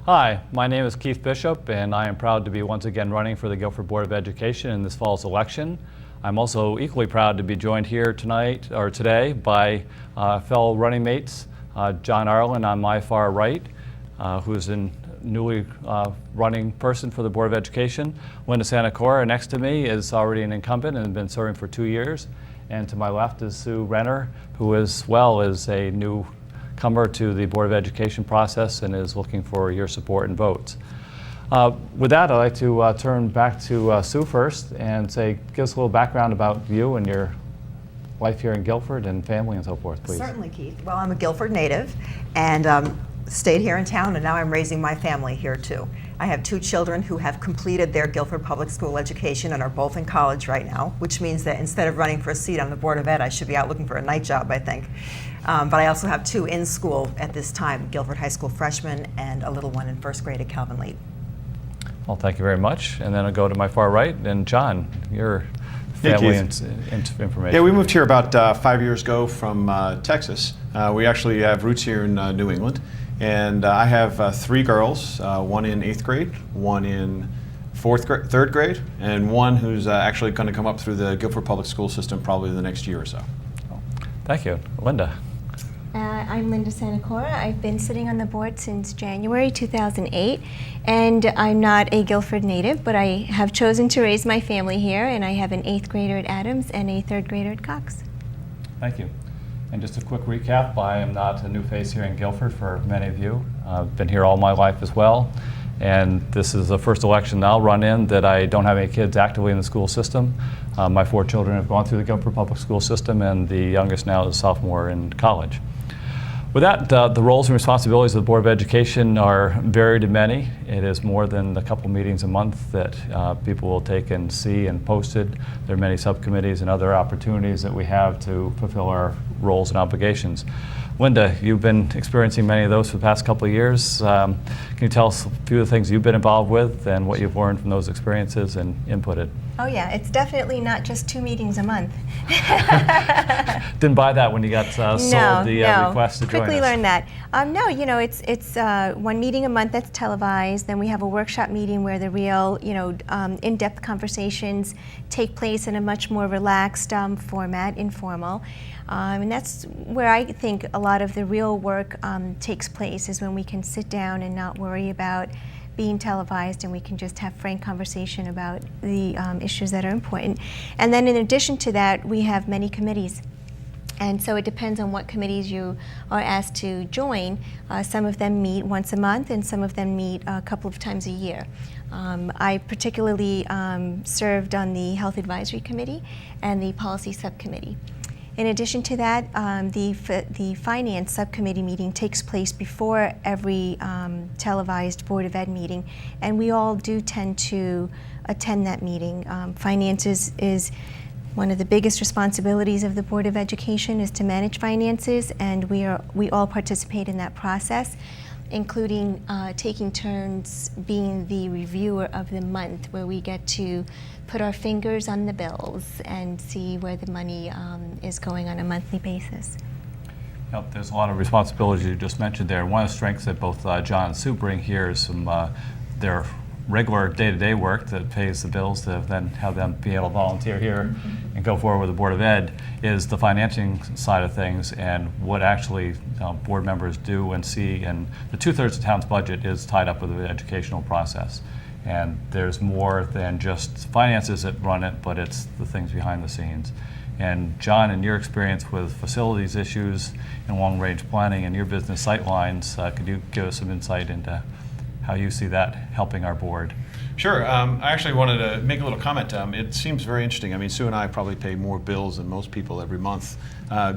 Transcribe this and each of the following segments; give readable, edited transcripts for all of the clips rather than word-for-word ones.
Hi, my name is Keith Bishop, and I am proud to be once again running for the Guilford Board of Education in this fall's election. I'm also equally proud to be joined here today by fellow running mates, John Arlen on my far right, who's a newly running person for the Board of Education. Linda Sanacora next to me is already an incumbent and has been serving for 2 years. And to my left is Sue Renner, who as well is a newcomer to the Board of Education process and is looking for your support and votes. With that, I'd like to turn back to Sue first and say, give us a little background about you and your life here in Guilford and family and so forth, please. Certainly, Keith. Well, I'm a Guilford native and stayed here in town, and now I'm raising my family here too. I have 2 children who have completed their Guilford Public School education and are both in college right now, which means that instead of running for a seat on the Board of Ed, I should be out looking for a night job, I think. But I also have 2 in school at this time, Guilford High School freshmen and a little one in 1st grade at Calvin Leet. Well, thank you very much. And then I'll go to my far right, and John, your family and information. Yeah, we moved here about 5 years ago from Texas. We actually have roots here in New England. And I have 3 girls, one in 8th grade, one in 3rd grade, and one who's actually going to come up through the Guilford Public School system probably the next year or so. Thank you. Linda. I'm Linda Sanacora. I've been sitting on the board since January 2008, and I'm not a Guilford native, but I have chosen to raise my family here, and I have an 8th grader at Adams and a 3rd grader at Cox. Thank you. And just a quick recap, I am not a new face here in Guilford for many of you. I've been here all my life as well. And this is the first election I'll run in that I don't have any kids actively in the school system. My 4 children have gone through the Guilford Public School system, and the youngest now is a sophomore in college. With that, the roles and responsibilities of the Board of Education are varied and many. It is more than a couple meetings a month that people will take and see and posted. There are many subcommittees and other opportunities that we have to fulfill our roles and obligations. Linda, you've been experiencing many of those for the past couple of years. Can you tell us a few of the things you've been involved with and what you've learned from those experiences and inputted? Oh yeah, it's definitely not just 2 meetings a month. Didn't buy that when you got sold the request to join us. Quickly learned that. No, you know, it's 1 meeting a month that's televised. Then we have a workshop meeting where the real, in-depth conversations take place in a much more relaxed format, informal. And that's where I think a lot of the real work takes place, is when we can sit down and not worry about being televised, and we can just have frank conversation about the issues that are important. And then in addition to that, we have many committees. And so it depends on what committees you are asked to join. Some of them meet once a month, and some of them meet a couple of times a year. I particularly served on the Health Advisory Committee and the Policy Subcommittee. In addition to that, the Finance Subcommittee meeting takes place before every televised Board of Ed meeting, and we all do tend to attend that meeting. Finance is one of the biggest responsibilities of the Board of Education, is to manage finances, and we all participate in that process, including taking turns being the reviewer of the month, where we get to put our fingers on the bills and see where the money is going on a monthly basis. Yep, there's a lot of responsibilities you just mentioned there. One of the strengths that both John and Sue bring here is some their regular day-to-day work that pays the bills to then have them be able to volunteer here and go forward with the Board of Ed, is the financing side of things and what actually board members do and see. And the 2/3 of town's budget is tied up with the educational process. And there's more than just finances that run it, but it's the things behind the scenes. And John, in your experience with facilities issues and long-range planning and your business sight lines, could you give us some insight into how you see that helping our board? Sure. I actually wanted to make a little comment. It seems very interesting. I mean, Sue and I probably pay more bills than most people every month,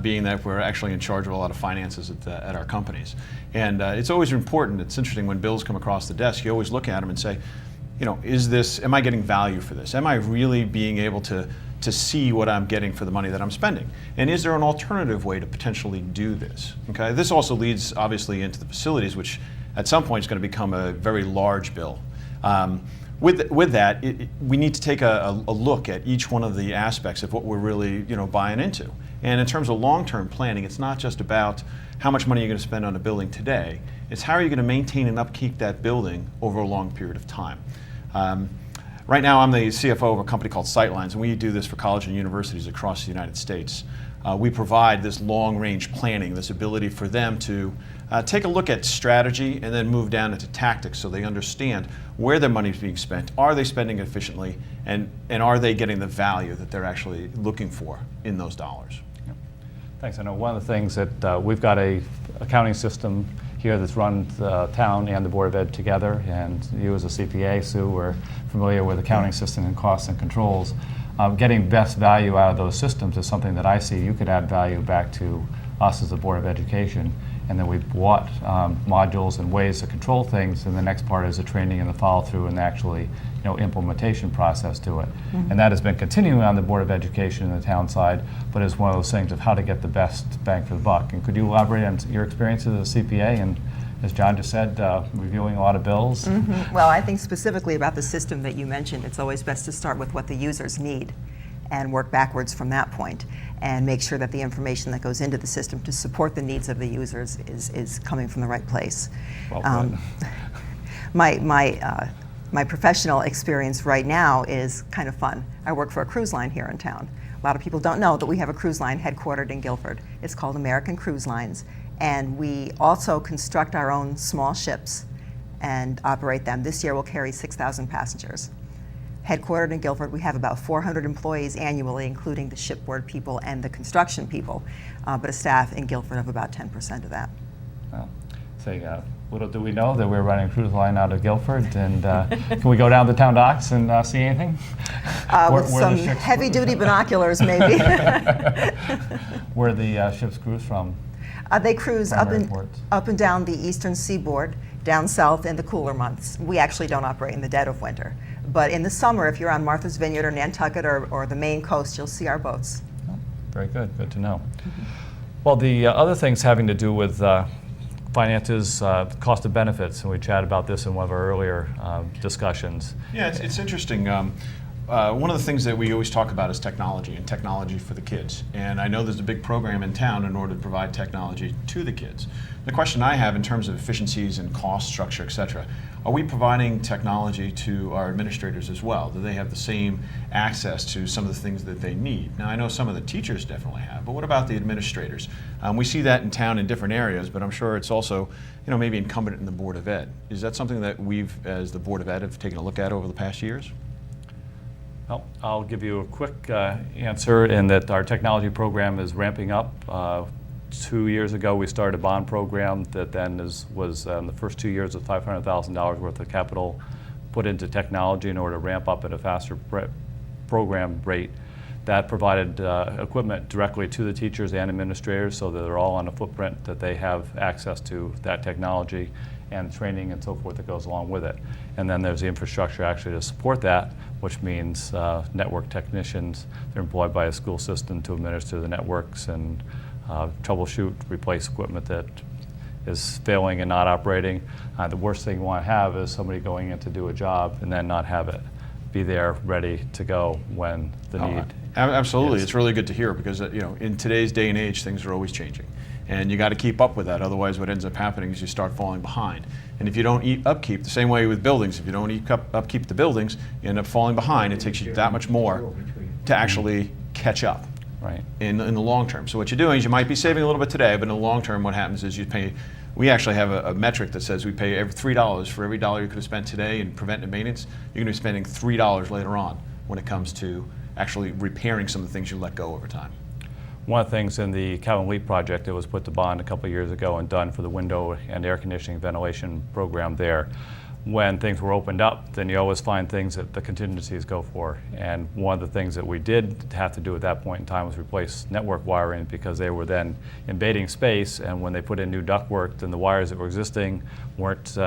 being that we're actually in charge of a lot of finances at our companies. And it's always important. It's interesting when bills come across the desk, you always look at them and say, am I getting value for this? Am I really being able to see what I'm getting for the money that I'm spending? And is there an alternative way to potentially do this? Okay, this also leads obviously into the facilities, which at some point is going to become a very large bill. With that, we need to take a look at each one of the aspects of what we're really buying into. And in terms of long-term planning, it's not just about how much money you're going to spend on a building today. It's how are you going to maintain and upkeep that building over a long period of time. Right now, I'm the CFO of a company called Sightlines, and we do this for colleges and universities across the United States. We provide this long-range planning, this ability for them to take a look at strategy and then move down into tactics so they understand where their money is being spent, are they spending it efficiently, and are they getting the value that they're actually looking for in those dollars. Thanks. I know one of the things that we've got a accounting system here that's run the town and the Board of Ed together, and you as a CPA, Sue, are familiar with accounting system and costs and controls. Getting best value out of those systems is something that I see you could add value back to us as the Board of Education, and then we've bought modules and ways to control things, and the next part is the training and the follow-through and actually implementation process to it. And that has been continuing on the Board of Education and the town side, but it's one of those things of how to get the best bang for the buck. And could you elaborate on your experience as a CPA and, as John just said, reviewing a lot of bills? Well, I think specifically about the system that you mentioned, it's always best to start with what the users need and work backwards from that point and make sure that the information that goes into the system to support the needs of the users is coming from the right place. Well put. My professional experience right now is kind of fun. I work for a cruise line here in town. A lot of people don't know that we have a cruise line headquartered in Guilford. It's called American Cruise Lines, and we also construct our own small ships and operate them. This year we'll carry 6,000 passengers. Headquartered in Guilford, we have about 400 employees annually, including the shipboard people and the construction people, but a staff in Guilford of about 10% of that. Well, so little do we know that we're running a cruise line out of Guilford, and can we go down to town docks and see anything? With some heavy-duty binoculars, maybe. Where the ships cruise from? They cruise up Primary and, ports. up and down the eastern seaboard, down south in the cooler months. We actually don't operate in the dead of winter. But in the summer, if you're on Martha's Vineyard or Nantucket or the Maine coast, you'll see our boats. Oh, very good. Good to know. Well, the other things having to do with finances, cost of benefits, and we chatted about this in one of our earlier discussions. Yeah, it's interesting. One of the things that we always talk about is technology and technology for the kids. And I know there's a big program in town in order to provide technology to the kids. The question I have in terms of efficiencies and cost structure, et cetera, are we providing technology to our administrators as well? Do they have the same access to some of the things that they need? Now, I know some of the teachers definitely have, but what about the administrators? We see that in town in different areas, but I'm sure it's also, maybe incumbent in the Board of Ed. Is that something that we've, as the Board of Ed, have taken a look at over the past years? Well, I'll give you a quick answer in that our technology program is ramping up. 2 years ago, we started a bond program that then was the first 2 years of $500,000 worth of capital put into technology in order to ramp up at a faster program rate. That provided equipment directly to the teachers and administrators so that they're all on a footprint that they have access to that technology and training and so forth that goes along with it. And then there's the infrastructure actually to support that, which means network technicians. They're employed by a school system to administer the networks and troubleshoot, replace equipment that is failing and not operating. The worst thing you want to have is somebody going in to do a job and then not have it be there ready to go when the need. Absolutely, is. it's really good to hear because in today's day and age, things are always changing, and you got to keep up with that. Otherwise, what ends up happening is you start falling behind. And if you don't upkeep, the same way with buildings, if you don't upkeep the buildings, you end up falling behind. It takes you that much more to actually catch up. Right. In the long term. So what you're doing is you might be saving a little bit today, but in the long term, what happens is you pay. We actually have a metric that says we pay every $3 for every dollar you could have spent today in preventive maintenance. You're going to be spending $3 later on when it comes to actually repairing some of the things you let go over time. One of the things in the Calvin Leap project that was put to bond a couple of years ago and done for the window and air conditioning ventilation program there, when things were opened up, then you always find things that the contingencies go for. And one of the things that we did have to do at that point in time was replace network wiring because they were then invading space, and when they put in new ductwork, then the wires that were existing weren't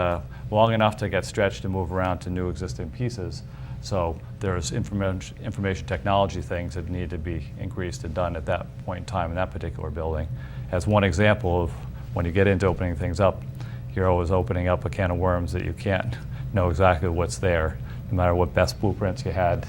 long enough to get stretched and move around to new existing pieces. So there's information technology things that need to be increased and done at that point in time in that particular building. As one example of when you get into opening things up, you're always opening up a can of worms that you can't know exactly what's there, no matter what best blueprints you had